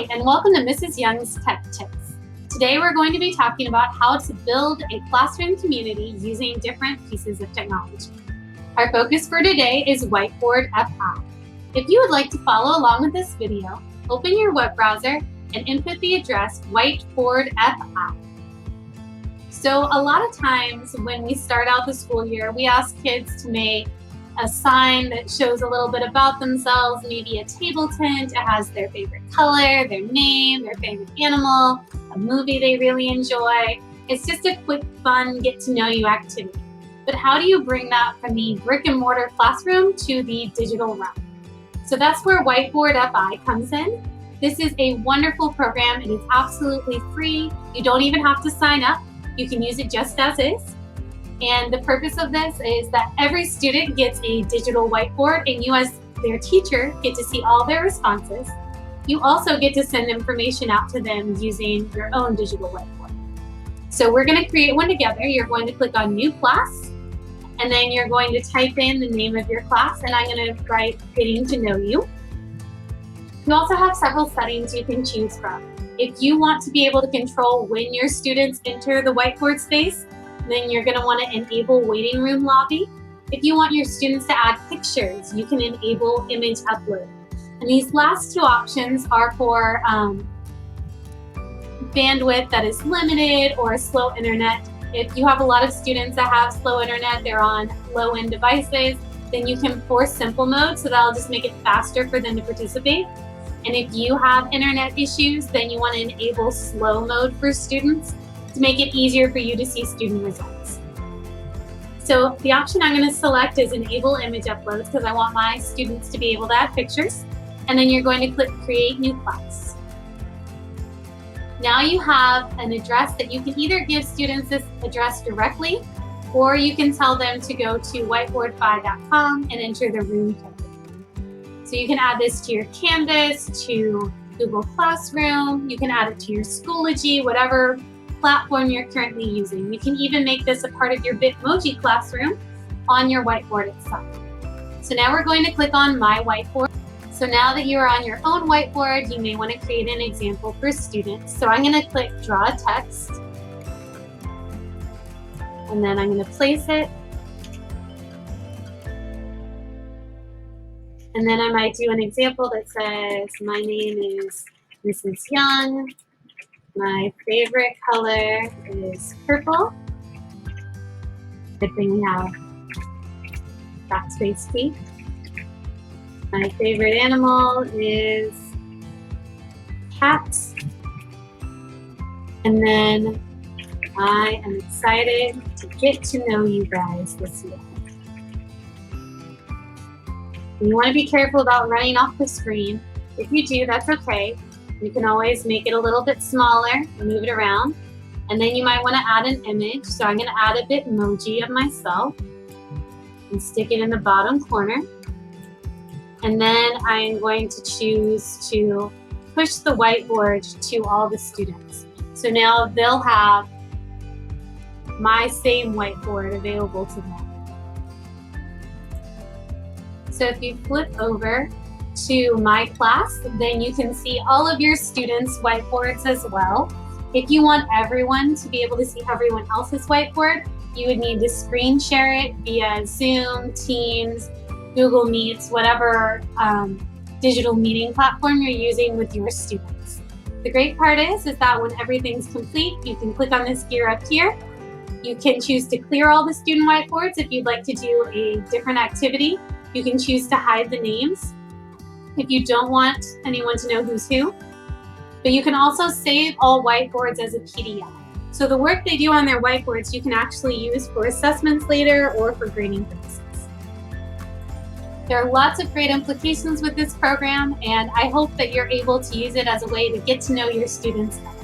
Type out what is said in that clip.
and welcome to Mrs. Young's Tech Tips. Today we're going to be talking about how to build a classroom community using different pieces of technology. Our focus for today is Whiteboard FI. If you would like to follow along with this video, open your web browser and input the address Whiteboard FI. So a lot of times when we start out the school year, we ask kids to make a sign that shows a little bit about themselves, maybe a table tent. It has their favorite color, their name, their favorite animal, a movie they really enjoy. It's just a quick, fun, get-to-know-you activity. But how do you bring that from the brick-and-mortar classroom to the digital realm? So that's where Whiteboard FI comes in. This is a wonderful program. It is absolutely free. You don't even have to sign up. You can use it just as is. And the purpose of this is that every student gets a digital whiteboard, and you as their teacher get to see all their responses. You also get to send information out to them using your own digital whiteboard. So we're going to create one together. You're going to click on New Class, and then you're going to type in the name of your class, and I'm going to write Getting to Know You. You also have several settings you can choose from. If you want to be able to control when your students enter the whiteboard space, then you're going to want to enable waiting room lobby. If you want your students to add pictures, you can enable image upload. And these last two options are for bandwidth that is limited or slow internet. If you have a lot of students that have slow internet, they're on low-end devices, then you can force simple mode, so that'll just make it faster for them to participate. And if you have internet issues, then you want to enable slow mode for students to make it easier for you to see student results. So the option I'm going to select is Enable Image Uploads because I want my students to be able to add pictures. And then you're going to click Create New Class. Now you have an address that you can either give students this address directly, or you can tell them to go to whiteboardfi.com and enter the room code. So you can add this to your Canvas, to Google Classroom, you can add it to your Schoology, whatever platform you're currently using. You can even make this a part of your Bitmoji classroom on your whiteboard itself. So now we're going to click on My Whiteboard. So now that you're on your own whiteboard, you may want to create an example for students. So I'm going to click Draw a Text, and then I'm going to place it. And then I might do an example that says, my name is Mrs. Young. My favorite color is purple. Good thing we have backspace key. My favorite animal is cat. And then I am excited to get to know you guys this year. You want to be careful about running off the screen. If you do, that's okay. You can always make it a little bit smaller and move it around. And then you might want to add an image. So I'm going to add a Bitmoji of myself and stick it in the bottom corner. And then I'm going to choose to push the whiteboard to all the students. So now they'll have my same whiteboard available to them. So if you flip over to My Class, then you can see all of your students' whiteboards as well. If you want everyone to be able to see everyone else's whiteboard, you would need to screen share it via Zoom, Teams, Google Meets, whatever digital meeting platform you're using with your students. The great part is that when everything's complete, you can click on this gear up here. You can choose to clear all the student whiteboards if you'd like to do a different activity. You can choose to hide the names if you don't want anyone to know who's who. But you can also save all whiteboards as a PDF. So the work they do on their whiteboards, you can actually use for assessments later or for grading purposes. There are lots of great implications with this program, and I hope that you're able to use it as a way to get to know your students better.